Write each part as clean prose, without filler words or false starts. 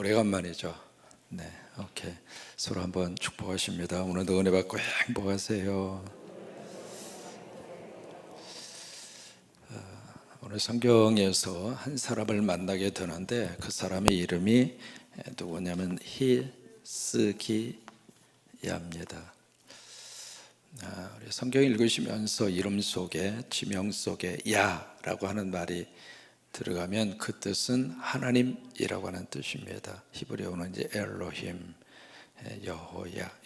오래간만이죠. 네, 오케이. 서로 한번 축복하십니다. 오늘도 은혜 받고 행복하세요. 오늘 성경에서 한 사람을 만나게 되는데 그 사람의 이름이 누구냐면 히스기야입니다. 우리 성경 읽으시면서 이름 속에 지명 속에 야라고 하는 말이 들어가면 그 뜻은 하나님이라고 하는 뜻입니다. 히브리어는 이제 엘로힘,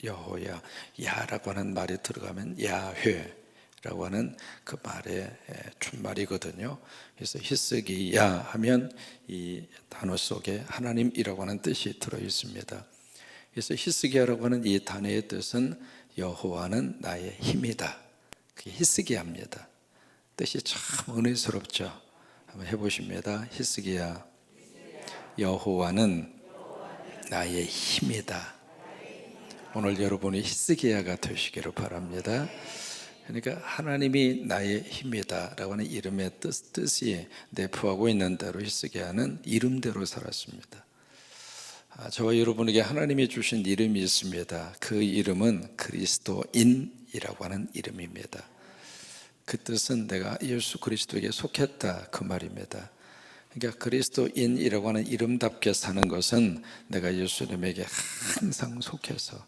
여호야, 야라고 하는 말이 들어가면 야훼라고 하는 그 말의 준말이거든요. 그래서 히스기야 하면 이 단어 속에 하나님이라고 하는 뜻이 들어 있습니다. 그래서 히스기야라고 하는 이 단어의 뜻은 여호와는 나의 힘이다. 그게 히스기야입니다. 뜻이 참 은혜스럽죠. 한번 해보십니다. 히스기야, 여호와는 나의 힘이다. 오늘 여러분이 히스기야가 되시기를 바랍니다. 그러니까 하나님이 나의 힘이다 라고 하는 이름의 뜻이 내포하고 있는 대로 히스기야는 이름대로 살았습니다. 저와 여러분에게 하나님이 주신 이름이 있습니다. 그 이름은 그리스도인이라고 하는 이름입니다. 그 뜻은 내가 예수 그리스도에게 속했다 그 말입니다. 그러니까 그리스도인이라고 하는 이름답게 사는 것은 내가 예수님에게 항상 속해서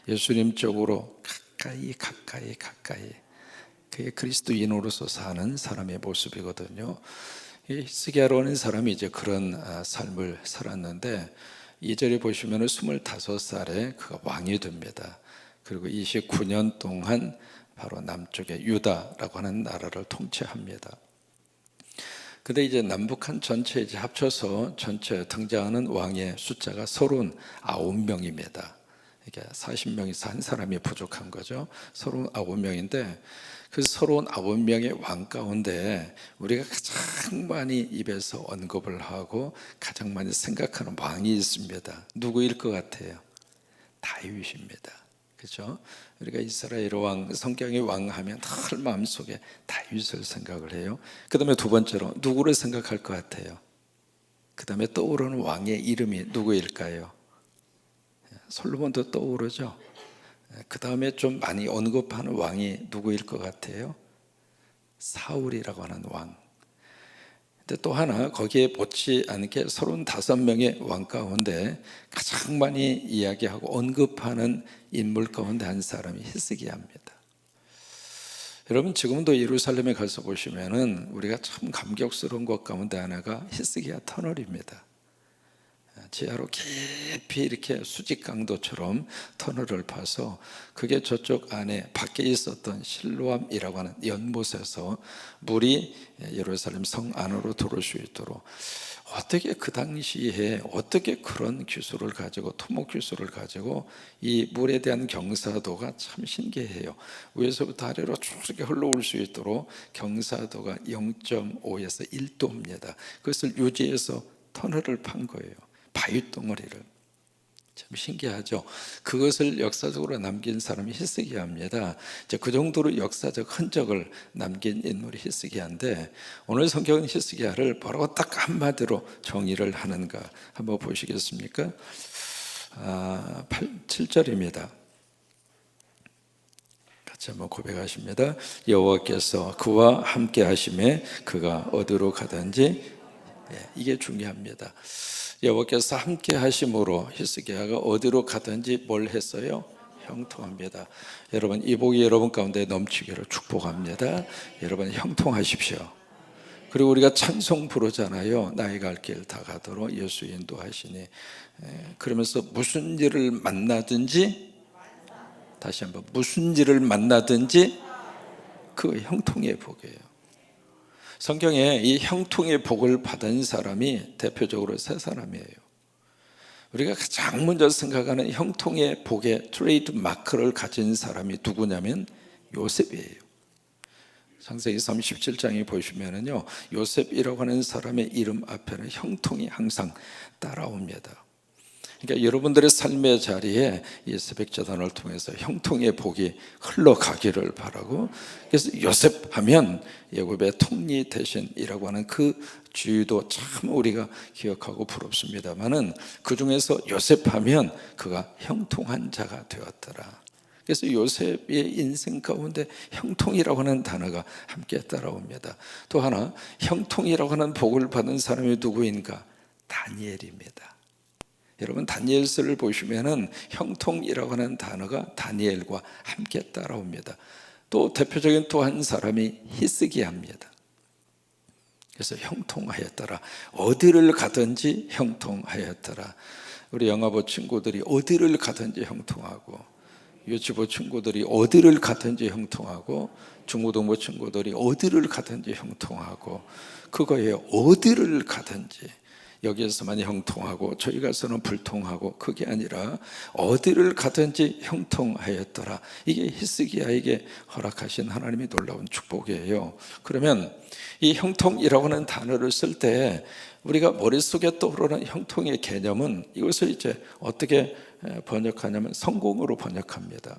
예수님 쪽으로 가까이 그게 그리스도인으로서 사는 사람의 모습이거든요. 히스기야라는 사람이 이제 그런 삶을 살았는데 2절에 보시면 25살에 그가 왕이 됩니다. 그리고 29년 동안 바로 남쪽의 유다라고 하는 나라를 통치합니다. 근데 이제 남북한 전체 이제 합쳐서 전체 등장하는 왕의 숫자가 39명입니다. 이게 40명에서 한 사람이 부족한 거죠. 39명인데 그 39명의 왕 가운데 우리가 가장 많이 입에서 언급을 하고 가장 많이 생각하는 왕이 있습니다. 누구일 것 같아요? 다윗입니다. 그렇죠? 우리가 이스라엘 왕, 성경의 왕 하면 늘 마음속에 다윗을 생각을 해요. 그 다음에 두 번째로 누구를 생각할 것 같아요? 그 다음에 떠오르는 왕의 이름이 누구일까요? 솔로몬도 떠오르죠. 그 다음에 좀 많이 언급하는 왕이 누구일 것 같아요? 사울이라고 하는 왕. 근데 또 하나 거기에 못지않게 35명의 왕 가운데 가장 많이 이야기하고 언급하는 인물 가운데 한 사람이 히스기야입니다. 여러분 지금도 예루살렘에 가서 보시면은 우리가 참 감격스러운 것 가운데 하나가 히스기야 터널입니다. 지하로 깊이 이렇게 수직 강도처럼 터널을 파서 그게 저쪽 안에 밖에 있었던 실로암이라고 하는 연못에서 물이 예루살렘 성 안으로 들어올 수 있도록 어떻게 그 당시에 어떻게 그런 기술을 가지고 토목 기술을 가지고 이 물에 대한 경사도가 참 신기해요. 위에서부터 아래로 쭉 이렇게 흘러올 수 있도록 경사도가 0.5에서 1도입니다. 그것을 유지해서 터널을 판 거예요. 바위덩어리를. 참 신기하죠. 그것을 역사적으로 남긴 사람이 히스기야입니다. 이제 그 정도로 역사적 흔적을 남긴 인물이 히스기야인데 오늘 성경은 히스기야를 바로 딱 한마디로 정의를 하는가 한번 보시겠습니까? 7절입니다. 같이 한번 고백하십니다. 여호와께서 그와 함께 하심에 그가 어디로 가든지 이게 중요합니다. 여호와께서 함께 하심으로 히스기야가 어디로 가든지 뭘 했어요? 형통합니다. 여러분 이 복이 여러분 가운데 넘치기를 축복합니다. 여러분 형통하십시오. 그리고 우리가 찬송 부르잖아요. 나의 갈 길 다 가도록 예수 인도하시니. 그러면서 무슨 일을 만나든지 다시 한번 무슨 일을 만나든지 그 형통의 복이에요. 성경에 이 형통의 복을 받은 사람이 대표적으로 세 사람이에요. 우리가 가장 먼저 생각하는 형통의 복의 트레이드 마크를 가진 사람이 누구냐면 요셉이에요. 창세기 37장에 보시면은요, 요셉이라고 하는 사람의 이름 앞에는 형통이 항상 따라옵니다. 그러니까 여러분들의 삶의 자리에 이 새벽자단을 통해서 형통의 복이 흘러가기를 바라고, 그래서 요셉 하면 애굽의 통리 대신이라고 하는 그 주의도 참 우리가 기억하고 부럽습니다만은, 그 중에서 요셉 하면 그가 형통한 자가 되었더라. 그래서 요셉의 인생 가운데 형통이라고 하는 단어가 함께 따라옵니다. 또 하나, 형통이라고 하는 복을 받은 사람이 누구인가? 다니엘입니다. 여러분, 다니엘서를 보시면은 형통이라고 하는 단어가 다니엘과 함께 따라옵니다. 또 대표적인 또 한 사람이 히스기야입니다. 그래서 형통하였더라. 어디를 가든지 형통하였더라. 우리 영아부 친구들이 어디를 가든지 형통하고, 유치부 친구들이 어디를 가든지 형통하고, 중고등부 친구들이 어디를 가든지 형통하고, 그거예요. 어디를 가든지. 여기에서만 형통하고 저희 가서는 불통하고, 그게 아니라 어디를 가든지 형통하였더라. 이게 히스기야에게 허락하신 하나님의 놀라운 축복이에요. 그러면 이 형통이라고 하는 단어를 쓸 때 우리가 머릿속에 떠오르는 형통의 개념은, 이것을 이제 어떻게 번역하냐면 성공으로 번역합니다.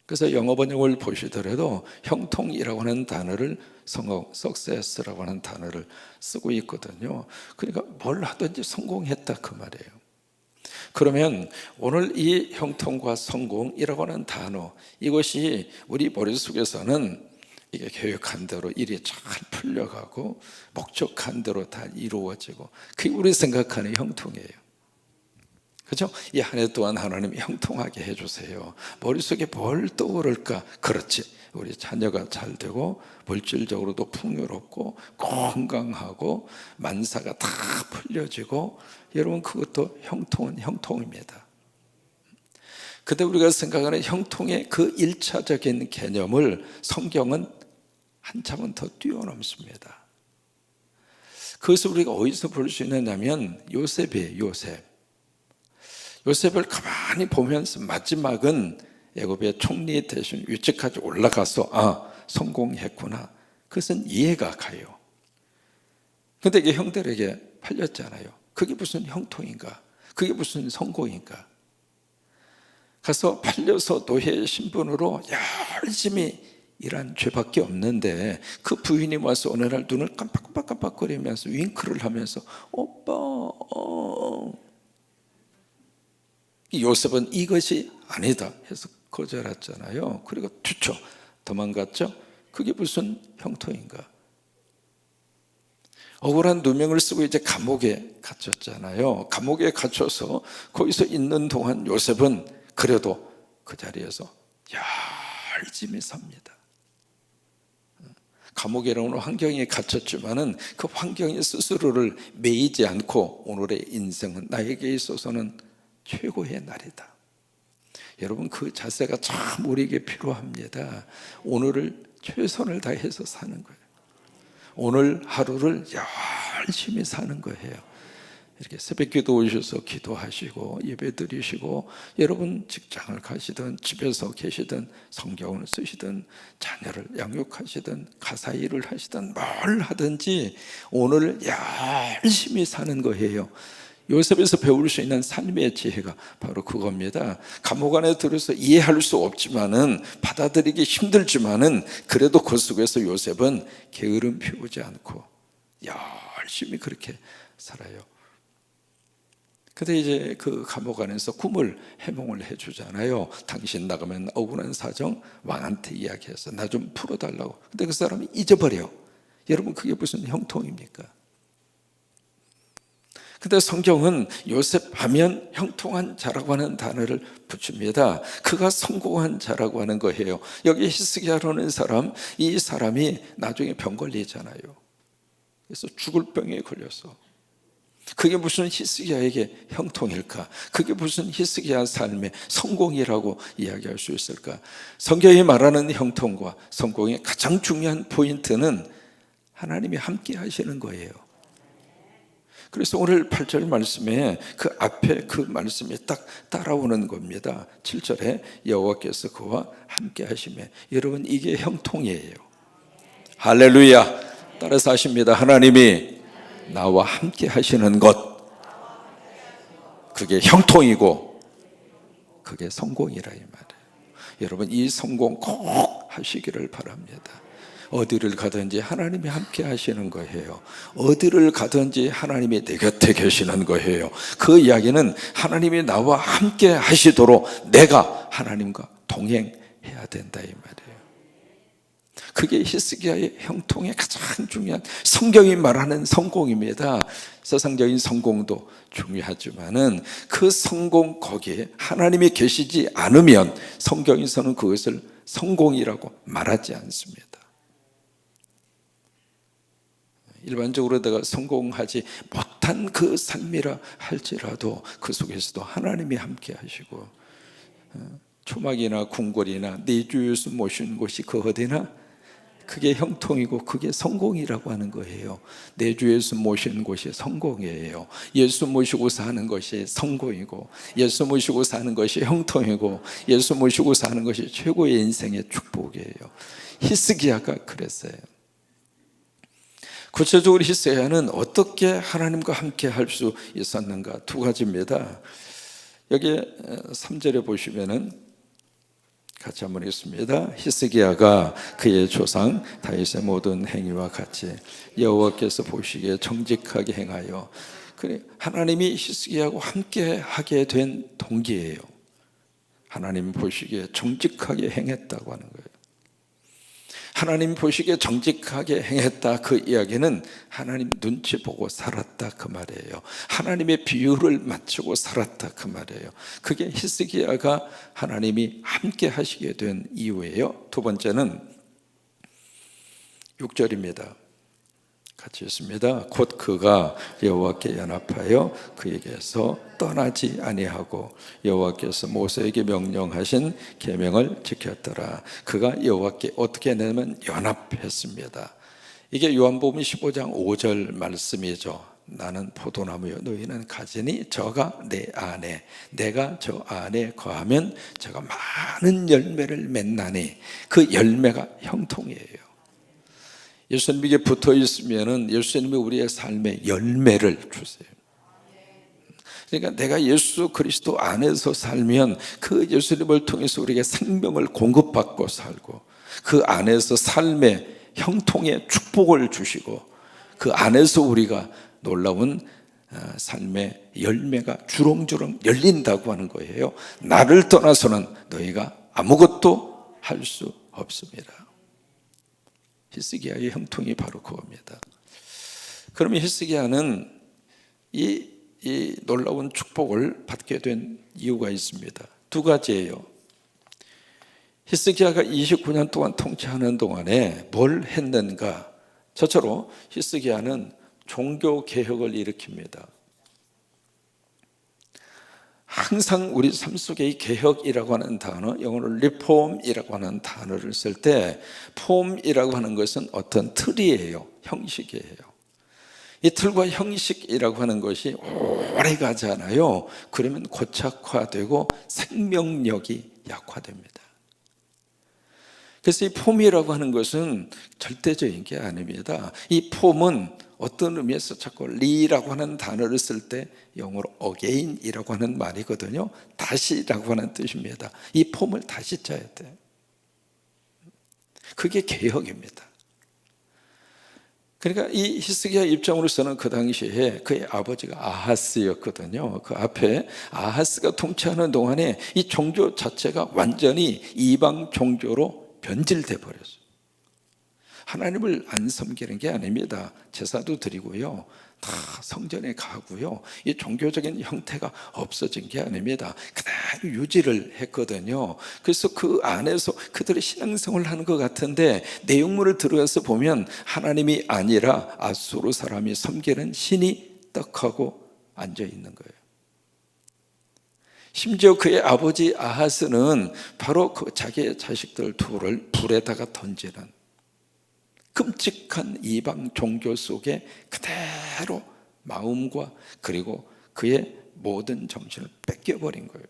그래서 영어 번역을 보시더라도 형통이라고 하는 단어를 성공, success라고 하는 단어를 쓰고 있거든요. 그러니까 뭘 하든지 성공했다 그 말이에요. 그러면 오늘 이 형통과 성공이라고 하는 단어, 이것이 우리 머릿속에서는 이게 계획한 대로 일이 잘 풀려가고 목적한 대로 다 이루어지고, 그게 우리 생각하는 형통이에요. 그렇죠? 이 한 해 동안 하나님이 형통하게 해주세요. 머릿속에 뭘 떠오를까? 그렇지, 우리 자녀가 잘 되고 물질적으로도 풍요롭고 건강하고 만사가 다 풀려지고, 여러분 그것도 형통은 형통입니다. 그때 우리가 생각하는 형통의 그 1차적인 개념을 성경은 한참은 더 뛰어넘습니다. 그것을 우리가 어디서 볼 수 있느냐면 요셉이에요. 요셉을 가만히 보면서 마지막은 애굽의 총리 대신 위치까지 올라가서 성공했구나, 그것은 이해가 가요. 근데 이게 형들에게 팔렸잖아요. 그게 무슨 형통인가? 그게 무슨 성공인가? 가서 팔려서 노예 신분으로 열심히 일한 죄밖에 없는데, 그 부인이 와서 어느 날 눈을 깜빡깜빡거리면서 윙크를 하면서 오빠 요셉은 이것이 아니다 해서 거절했잖아요. 그리고 튀쳐 도망갔죠. 그게 무슨 형통인가? 억울한 누명을 쓰고 이제 감옥에 갇혔잖아요. 감옥에 갇혀서 거기서 있는 동안 요셉은 그래도 그 자리에서 열심히 삽니다. 감옥이라는 환경에 갇혔지만은 그 환경에 스스로를 매이지 않고, 오늘의 인생은 나에게 있어서는 최고의 날이다. 여러분, 그 자세가 참 우리에게 필요합니다. 오늘을 최선을 다해서 사는 거예요. 오늘 하루를 열심히 사는 거예요. 이렇게 새벽기도 오셔서 기도하시고 예배 드리시고, 여러분 직장을 가시든 집에서 계시든 성경을 쓰시든 자녀를 양육하시든 가사 일을 하시든 뭘 하든지 오늘 열심히 사는 거예요. 요셉에서 배울 수 있는 삶의 지혜가 바로 그겁니다. 감옥 안에 들어서 이해할 수 없지만은, 받아들이기 힘들지만은, 그래도 그 속에서 요셉은 게으름 피우지 않고 열심히 그렇게 살아요. 근데 이제 그 감옥 안에서 꿈을 해몽을 해주잖아요. 당신 나가면 억울한 사정 왕한테 이야기해서 나 좀 풀어달라고. 근데 그 사람이 잊어버려. 여러분, 그게 무슨 형통입니까? 근데 성경은 요셉 하면 형통한 자라고 하는 단어를 붙입니다. 그가 성공한 자라고 하는 거예요. 여기 히스기야라는 사람, 이 사람이 나중에 병 걸리잖아요. 그래서 죽을 병에 걸렸어. 그게 무슨 히스기야에게 형통일까? 그게 무슨 히스기야 삶의 성공이라고 이야기할 수 있을까? 성경이 말하는 형통과 성공의 가장 중요한 포인트는 하나님이 함께 하시는 거예요. 그래서 오늘 8절 말씀에 그 앞에 그 말씀이 딱 따라오는 겁니다. 7절에 여호와께서 그와 함께 하시매. 여러분, 이게 형통이에요. 할렐루야. 따라서 하십니다. 하나님이 나와 함께 하시는 것, 그게 형통이고 그게 성공이라 이 말이에요. 여러분 이 성공 꼭 하시기를 바랍니다. 어디를 가든지 하나님이 함께 하시는 거예요. 어디를 가든지 하나님이 내 곁에 계시는 거예요. 그 이야기는 하나님이 나와 함께 하시도록 내가 하나님과 동행해야 된다 이 말이에요. 그게 히스기야의 형통의 가장 중요한, 성경이 말하는 성공입니다. 세상적인 성공도 중요하지만은 그 성공, 거기에 하나님이 계시지 않으면 성경에서는 그것을 성공이라고 말하지 않습니다. 일반적으로 내가 성공하지 못한 그 삶이라 할지라도 그 속에서도 하나님이 함께 하시고, 초막이나 궁궐이나 네 주 예수 모신 곳이 그 어디나 그게 형통이고 그게 성공이라고 하는 거예요. 내 주 예수 모시는 곳이 성공이에요. 예수 모시고 사는 것이 성공이고, 예수 모시고 사는 것이 형통이고, 예수 모시고 사는 것이 최고의 인생의 축복이에요. 히스기야가 그랬어요. 구체적으로 히스기야는 어떻게 하나님과 함께 할 수 있었는가? 두 가지입니다. 여기 3절에 보시면은 같이 한번 읽습니다. 히스기야가 그의 조상 다윗의 모든 행위와 같이 여호와께서 보시기에 정직하게 행하여, 하나님이 히스기야하고 함께 하게 된 동기예요. 하나님 보시기에 정직하게 행했다고 하는 거예요. 하나님 보시기에 정직하게 행했다, 그 이야기는 하나님 눈치 보고 살았다 그 말이에요. 하나님의 비율을 맞추고 살았다 그 말이에요. 그게 히스기야가 하나님이 함께 하시게 된 이유예요. 두 번째는 6절입니다. 같이 읽습니다. 곧 그가 여호와께 연합하여 그에게서 떠나지 아니하고 여호와께서 모세에게 명령하신 계명을 지켰더라. 그가 여호와께 어떻게 하냐면 연합했습니다. 이게 요한복음 15장 5절 말씀이죠. 나는 포도나무요 너희는 가지니 저가 내 안에 내가 저 안에 거하면 저가 많은 열매를 맺나니, 그 열매가 형통이에요. 예수님에게 붙어 있으면은 예수님이 우리의 삶에 열매를 주세요. 그러니까 내가 예수 그리스도 안에서 살면 그 예수님을 통해서 우리에게 생명을 공급받고 살고, 그 안에서 삶의 형통의 축복을 주시고, 그 안에서 우리가 놀라운 삶의 열매가 주렁주렁 열린다고 하는 거예요. 나를 떠나서는 너희가 아무것도 할 수 없습니다. 히스기야의 형통이 바로 그겁니다. 그러면 히스기야는 이 놀라운 축복을 받게 된 이유가 있습니다. 두 가지예요. 히스기야가 29년 동안 통치하는 동안에 뭘 했는가? 저처럼 히스기야는 종교 개혁을 일으킵니다. 항상 우리 삶 속에 이 개혁이라고 하는 단어, 영어로 리폼이라고 하는 단어를 쓸 때, 폼이라고 하는 것은 어떤 틀이에요. 형식이에요. 이 틀과 형식이라고 하는 것이 오래 가잖아요. 그러면 고착화되고 생명력이 약화됩니다. 그래서 이 폼이라고 하는 것은 절대적인 게 아닙니다. 이 폼은 어떤 의미에서 자꾸 리라고 하는 단어를 쓸 때 영어로 again이라고 하는 말이거든요. 다시라고 하는 뜻입니다. 이 폼을 다시 짜야 돼. 그게 개혁입니다. 그러니까 이 히스기야 입장으로서는 그 당시에 그의 아버지가 아하스였거든요. 그 앞에 아하스가 통치하는 동안에 이 종교 자체가 완전히 이방 종교로 변질돼 버렸어요. 하나님을 안 섬기는 게 아닙니다. 제사도 드리고요, 다 성전에 가고요, 이 종교적인 형태가 없어진 게 아닙니다. 그대로 유지를 했거든요. 그래서 그 안에서 그들의 신앙생활을 하는 것 같은데, 내용물을 들어가서 보면 하나님이 아니라 아수르 사람이 섬기는 신이 떡하고 앉아 있는 거예요. 심지어 그의 아버지 아하스는 바로 그 자기의 자식들 둘을 불에다가 던지는 끔찍한 이방 종교 속에 그대로 마음과 그리고 그의 모든 정신을 뺏겨버린 거예요.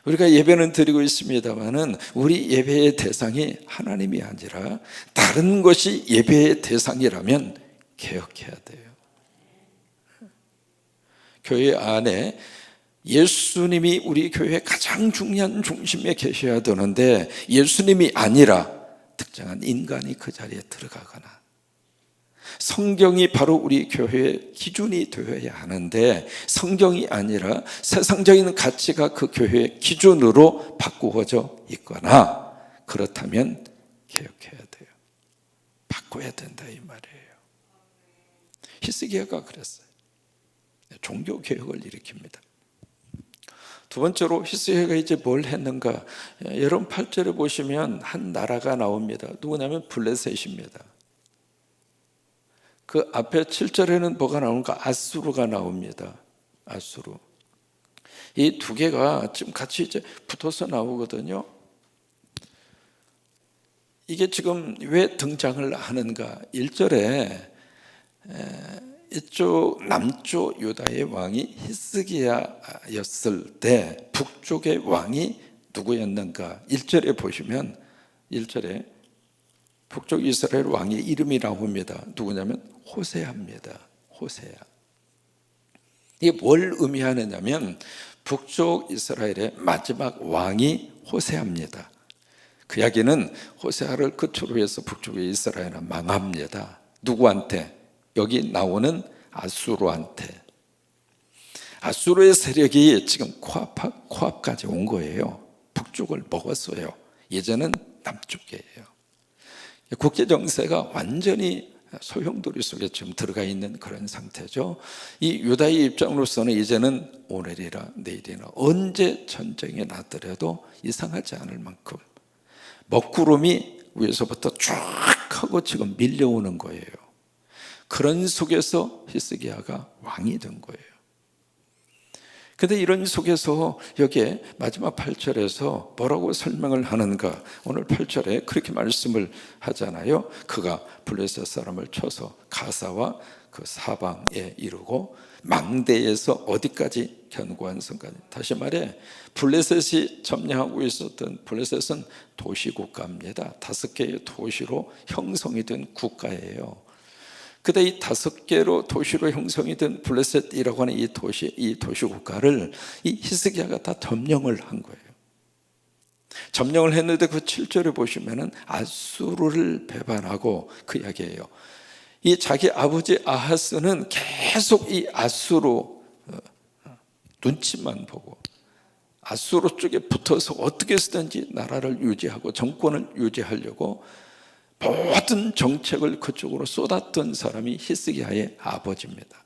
우리가 예배는 드리고 있습니다만은 우리 예배의 대상이 하나님이 아니라 다른 것이 예배의 대상이라면 개혁해야 돼요. 교회 안에 예수님이 우리 교회의 가장 중요한 중심에 계셔야 되는데 예수님이 아니라 특정한 인간이 그 자리에 들어가거나 성경이 바로 우리 교회의 기준이 되어야 하는데 성경이 아니라 세상적인 가치가 그 교회의 기준으로 바꾸어져 있거나 그렇다면 개혁해야 돼요. 바꿔야 된다 이 말이에요. 히스기야가 그랬어요. 종교 개혁을 일으킵니다. 두 번째로 히스기야가 이제 뭘 했는가? 여러분 8절에 보시면 한 나라가 나옵니다. 누구냐면 블레셋입니다. 그 앞에 7절에는 뭐가 나오는가? 아수르가 나옵니다. 아수르. 이 두 개가 지금 같이 이제 붙어서 나오거든요. 이게 지금 왜 등장을 하는가? 1절에 이쪽 남쪽 유다의 왕이 히스기야였을 때 북쪽의 왕이 누구였는가? 1절에 보시면 1절에 북쪽 이스라엘 왕의 이름이 나옵니다. 누구냐면 호세아입니다. 호세아. 이게 뭘 의미하느냐면 북쪽 이스라엘의 마지막 왕이 호세아입니다. 그 이야기는 호세아를 끝으로 해서 북쪽의 이스라엘은 망합니다. 누구한테? 여기 나오는 아수르한테. 아수르의 세력이 지금 코앞까지 온 거예요. 북쪽을 먹었어요. 예전은 남쪽이에요. 국제 정세가 완전히 소용돌이 속에 지금 들어가 있는 그런 상태죠. 이 유다의 입장으로서는 이제는 오늘이라 내일이나 언제 전쟁이 나더라도 이상하지 않을 만큼 먹구름이 위에서부터 쫙 하고 지금 밀려오는 거예요. 그런 속에서 히스기야가 왕이 된 거예요. 근데 이런 속에서 여기에 마지막 8절에서 뭐라고 설명을 하는가? 오늘 8절에 그렇게 말씀을 하잖아요. 그가 블레셋 사람을 쳐서 가사와 그 사방에 이르고 망대에서 어디까지? 견고한 성까지. 다시 말해 블레셋이 점령하고 있었던 블레셋은 도시국가입니다. 5개의 도시로 형성이 된 국가예요. 그때 이 5개로 도시로 형성이 된 블레셋이라고 하는 이 도시국가를 이 히스기야가 다 점령을 한 거예요. 점령을 했는데 그 7절에 보시면은 아수르를 배반하고 그 이야기예요. 이 자기 아버지 아하스는 계속 이 아수르 눈치만 보고 아수르 쪽에 붙어서 어떻게 해서든지 나라를 유지하고 정권을 유지하려고 모든 정책을 그쪽으로 쏟았던 사람이 히스기야의 아버지입니다.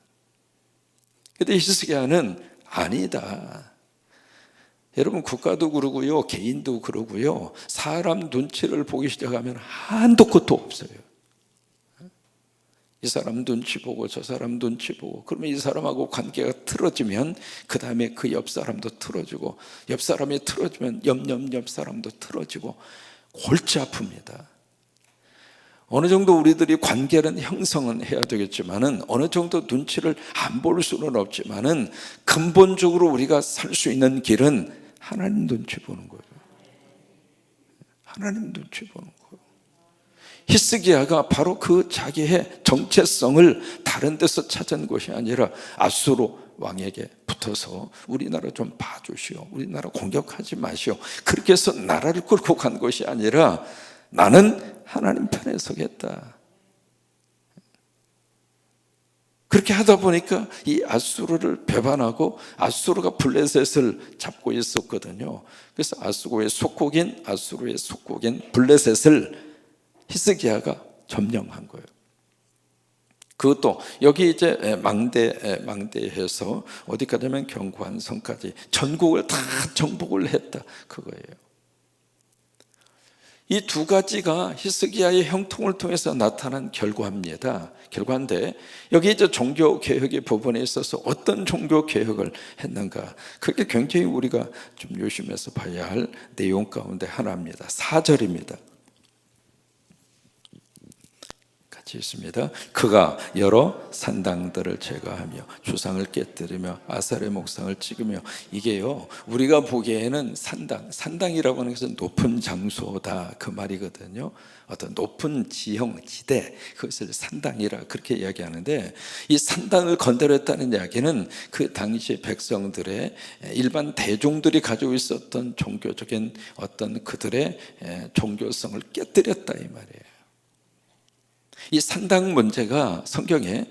그런데 히스기야는 아니다. 여러분 국가도 그러고요, 개인도 그러고요, 사람 눈치를 보기 시작하면 한도 끝도 없어요. 이 사람 눈치 보고 저 사람 눈치 보고 그러면 이 사람하고 관계가 틀어지면 그 다음에 그 옆 사람도 틀어지고 옆 사람이 틀어지면 옆 사람도 틀어지고 골치 아픕니다. 어느 정도 우리들이 관계는 형성은 해야 되겠지만은 어느 정도 눈치를 안 볼 수는 없지만은 근본적으로 우리가 살 수 있는 길은 하나님 눈치 보는 거예요. 하나님 눈치 보는 거예요. 히스기야가 바로 그 자기의 정체성을 다른 데서 찾은 것이 아니라 아수르 왕에게 붙어서 우리나라 좀 봐주시오, 우리나라 공격하지 마시오, 그렇게 해서 나라를 끌고 간 것이 아니라 나는 하나님 편에 서겠다. 그렇게 하다 보니까 이 아수르를 배반하고 아수르가 블레셋을 잡고 있었거든요. 그래서 아수르의 속국인 블레셋을 히스기야가 점령한 거예요. 그것도 여기 이제 망대해서 어디까지 하면 견고한 성까지 전국을 다 정복을 했다 그거예요. 이 두 가지가 히스기야의 형통을 통해서 나타난 결과인데 여기 이제 종교 개혁의 부분에 있어서 어떤 종교 개혁을 했는가? 그게 굉장히 우리가 좀 유심해서 봐야 할 내용 가운데 하나입니다. 4절입니다. 같이 있습니다. 그가 여러 산당들을 제거하며 주상을 깨뜨리며 아사레 목상을 찍으며. 이게요, 우리가 보기에는 산당이라고 하는 것은 높은 장소다 그 말이거든요. 어떤 높은 지형 지대, 그것을 산당이라 그렇게 이야기하는데, 이 산당을 건드렸다는 이야기는 그 당시 백성들의, 일반 대종들이 가지고 있었던 종교적인 어떤 그들의 종교성을 깨뜨렸다 이 말이에요. 이 산당 문제가 성경에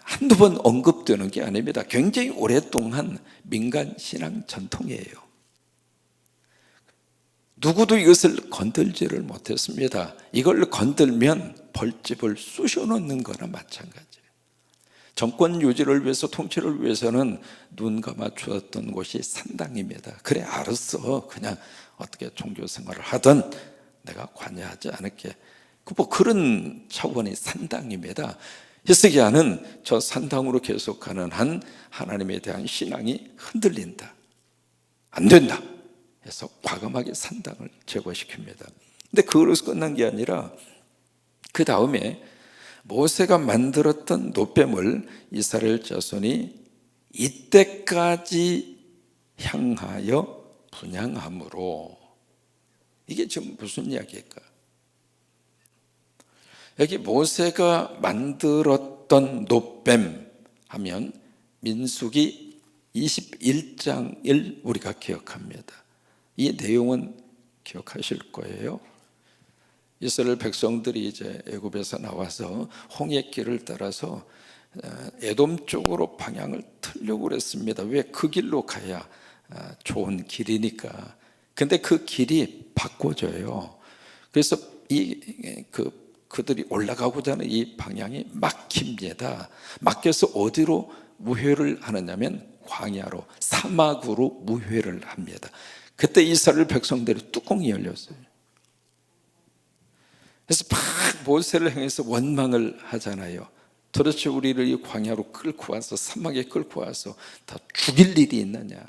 한두 번 언급되는 게 아닙니다. 굉장히 오랫동안 민간 신앙 전통이에요. 누구도 이것을 건들지를 못했습니다. 이걸 건들면 벌집을 쑤셔넣는 거나 마찬가지예요. 정권 유지를 위해서, 통치를 위해서는 눈 감아 주었던 곳이 산당입니다. 그래, 알았어, 그냥 어떻게 종교 생활을 하든 내가 관여하지 않을게, 뭐 그런 차원의 산당입니다. 히스기야는 저 산당으로 계속하는 한 하나님에 대한 신앙이 흔들린다, 안 된다 해서 과감하게 산당을 제거시킵니다. 근데 그걸로서 끝난 게 아니라 그 다음에 모세가 만들었던 노뱀을 이스라엘 자손이 이때까지 향하여 분향함으로. 이게 지금 무슨 이야기일까? 여기 모세가 만들었던 노뱀 하면 민수기 21장을 우리가 기억합니다. 이 내용은 기억하실 거예요. 이스라엘 백성들이 이제 애굽에서 나와서 홍해길을 따라서 에돔 쪽으로 방향을 틀려고 그랬습니다. 왜? 그 길로 가야 좋은 길이니까. 근데 그 길이 바꿔져요. 그래서 그들이 올라가고자 하는 이 방향이 막힙니다. 막혀서 어디로 무회를 하느냐면 광야로, 사막으로 무회를 합니다. 그때 이스라엘 백성들의 뚜껑이 열렸어요. 그래서 막 모세를 향해서 원망을 하잖아요. 도대체 우리를 이 광야로 끌고 와서, 사막에 끌고 와서 다 죽일 일이 있느냐,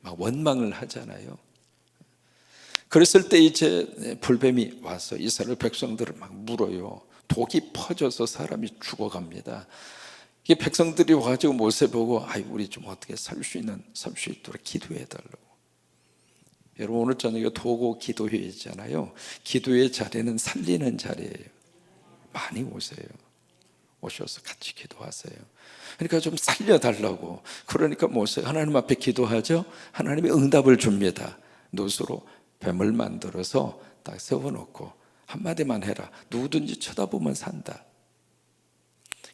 막 원망을 하잖아요. 그랬을 때 이제 불뱀이 와서 이스라엘 백성들을 막 물어요. 독이 퍼져서 사람이 죽어갑니다. 이 백성들이 와가지고 모세 보고, 우리 좀 어떻게 살 수 있도록 기도해 달라고. 여러분, 오늘 저녁에 도고 기도회 있잖아요. 기도의 자리는 살리는 자리예요. 많이 오세요. 오셔서 같이 기도하세요. 그러니까 좀 살려달라고. 그러니까 모세가 하나님 앞에 기도하죠. 하나님이 응답을 줍니다. 놋으로 뱀을 만들어서 딱 세워놓고 한마디만 해라, 누구든지 쳐다보면 산다.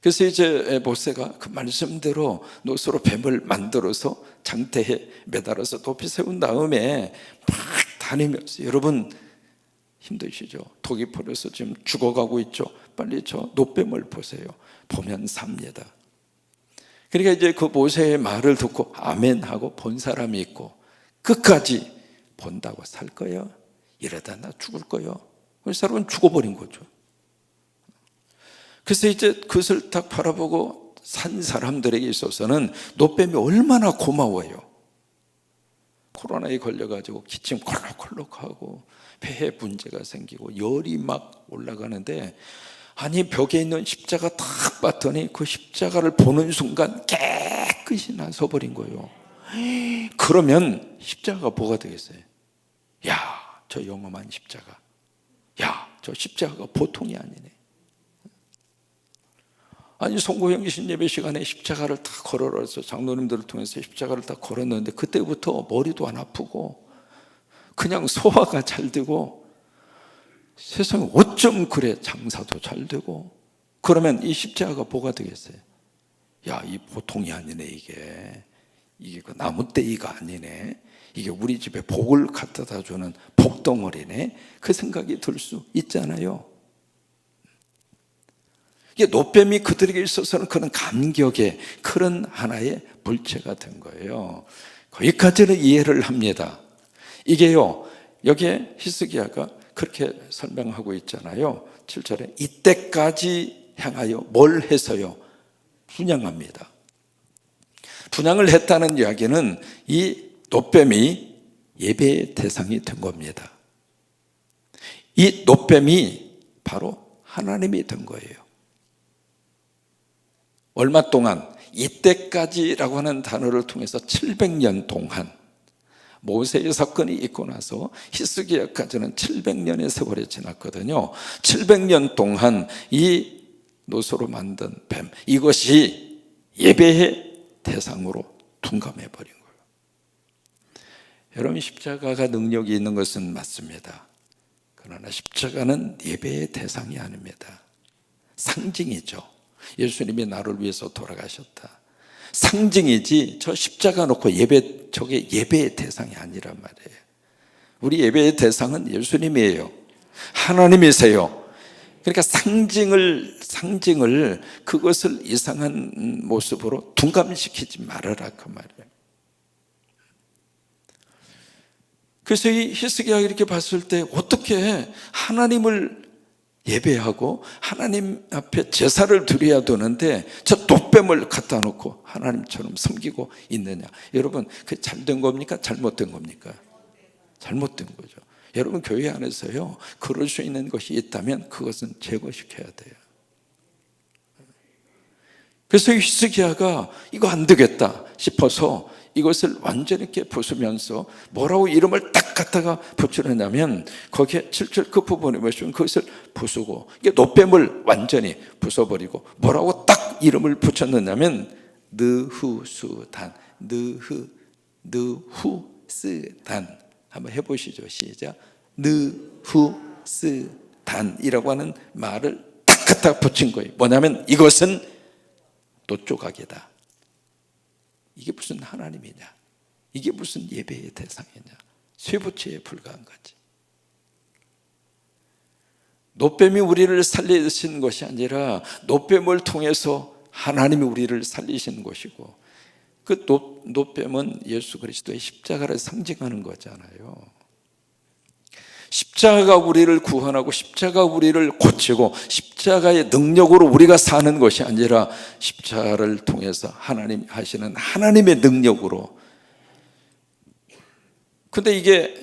그래서 이제 모세가 그 말씀대로 놋으로 뱀을 만들어서 장대에 매달아서 높이 세운 다음에 막 다니면서, 여러분 힘드시죠? 독이 퍼져서 지금 죽어가고 있죠? 빨리 저 놋뱀을 보세요. 보면 삽니다. 그러니까 이제 그 모세의 말을 듣고 아멘 하고 본 사람이 있고, 끝까지 본다고 살 거예요? 이러다 나 죽을 거예요? 그 사람은 죽어버린 거죠. 그래서 이제 그것을 딱 바라보고 산 사람들에게 있어서는 놋뱀이 얼마나 고마워요. 코로나에 걸려가지고 기침 콜록콜록하고 폐에 문제가 생기고 열이 막 올라가는데, 아니 벽에 있는 십자가 딱 봤더니 그 십자가를 보는 순간 깨끗이 나서버린 거예요. 그러면 십자가가 뭐가 되겠어요? 야, 저 영험한 십자가, 야, 저 십자가가 보통이 아니네. 아니 송구영신 예배 시간에 십자가를 다 걸어서 장로님들을 통해서 십자가를 다 걸었는데, 그때부터 머리도 안 아프고 그냥 소화가 잘 되고, 세상에 어쩜 그래, 장사도 잘 되고. 그러면 이 십자가가 뭐가 되겠어요? 야, 이 보통이 아니네. 이게 그 나무떼이가 아니네. 이게 우리 집에 복을 갖다 주는 복덩어리네. 그 생각이 들 수 있잖아요. 이게 놋뱀이 그들에게 있어서는 그런 감격의 그런 하나의 물체가 된 거예요. 거기까지는 이해를 합니다. 이게요, 여기에 히스기야가 그렇게 설명하고 있잖아요. 7절에 이때까지 향하여 뭘 해서요? 분향합니다. 분향을 했다는 이야기는 이 놋뱀이 예배의 대상이 된 겁니다. 이 놋뱀이 바로 하나님이 된 거예요. 얼마 동안? 이때까지라고 하는 단어를 통해서 700년 동안, 모세의 사건이 있고 나서 히스기야까지는 700년의 세월이 지났거든요. 700년 동안 이 노소로 만든 뱀, 이것이 예배의 대상으로 둔감해 버린 거예요. 여러분, 십자가가 능력이 있는 것은 맞습니다. 그러나 십자가는 예배의 대상이 아닙니다. 상징이죠. 예수님이 나를 위해서 돌아가셨다, 상징이지 저 십자가 놓고 예배, 저게 예배의 대상이 아니란 말이에요. 우리 예배의 대상은 예수님이에요. 하나님이세요. 그러니까 상징을 그것을 이상한 모습으로 둔감시키지 말아라, 그 말이에요. 그래서 이 히스기야가 이렇게 봤을 때 어떻게 하나님을 예배하고 하나님 앞에 제사를 드려야 되는데 저 돛뱀을 갖다 놓고 하나님처럼 섬기고 있느냐. 여러분, 그게 잘된 겁니까? 잘못된 겁니까? 잘못된 거죠. 여러분, 교회 안에서요, 그럴 수 있는 것이 있다면 그것은 제거시켜야 돼요. 그래서 히스기야가 이거 안 되겠다 싶어서 이것을 완전히 이렇게 부수면서 뭐라고 이름을 딱 갖다가 붙이느냐면 거기에 7절 그 부분에 보시면 그것을 부수고, 이게 돛뱀을 완전히 부숴버리고 뭐라고 딱 이름을 붙였느냐면 느후수단, 느후스단. 한번 해보시죠. 시작. 느후스단이라고 하는 말을 딱 갖다 붙인 거예요. 뭐냐면 이것은 돛조각이다. 이게 무슨 하나님이냐, 이게 무슨 예배의 대상이냐, 쇠부치에 불과한 거지. 돛뱀이 우리를 살리신 것이 아니라 돛뱀을 통해서 하나님이 우리를 살리신 것이고, 그 돛뱀은 예수 그리스도의 십자가를 상징하는 거잖아요. 십자가가 우리를 구원하고 십자가가 우리를 고치고 십자가의 능력으로 우리가 사는 것이 아니라 십자가를 통해서 하나님 하시는 하나님의 능력으로. 근데 이게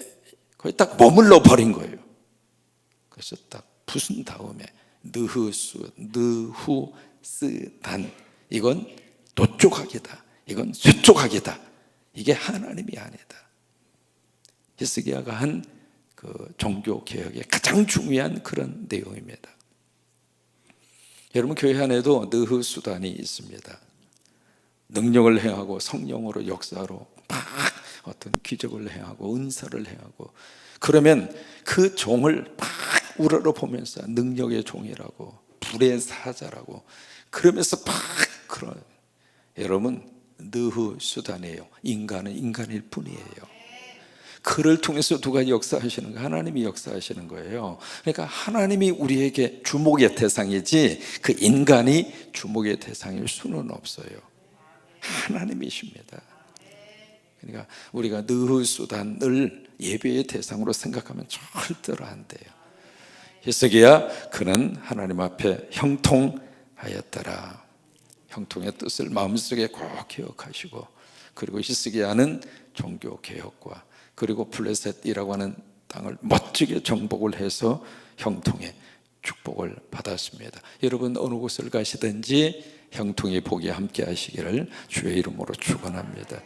거의 딱 머물러 버린 거예요. 그래서 딱 부순 다음에 느후스단, 이건 돛조각이다, 이건 쇠조각이다, 이게 하나님이 아니다. 히스기야가 한 그 종교 개혁의 가장 중요한 그런 내용입니다. 여러분, 교회 안에도 느흐수단이 있습니다. 능력을 행하고 성령으로 역사로 막 어떤 기적을 행하고 은사를 행하고, 그러면 그 종을 막 우러러보면서 능력의 종이라고, 불의 사자라고 그러면서 막 그런, 여러분, 느흐수단이에요. 인간은 인간일 뿐이에요. 그를 통해서 누가 역사하시는 거? 하나님이 역사하시는 거예요. 그러니까 하나님이 우리에게 주목의 대상이지 그 인간이 주목의 대상일 수는 없어요. 하나님이십니다. 그러니까 우리가 느흐수단을 예배의 대상으로 생각하면 절대로 안 돼요. 히스기야, 그는 하나님 앞에 형통하였더라. 형통의 뜻을 마음속에 꼭 기억하시고, 그리고 히스기야는 종교 개혁과 그리고 블레셋이라고 하는 땅을 멋지게 정복을 해서 형통의 축복을 받았습니다. 여러분, 어느 곳을 가시든지 형통의 복이 함께 하시기를 주의 이름으로 축원합니다.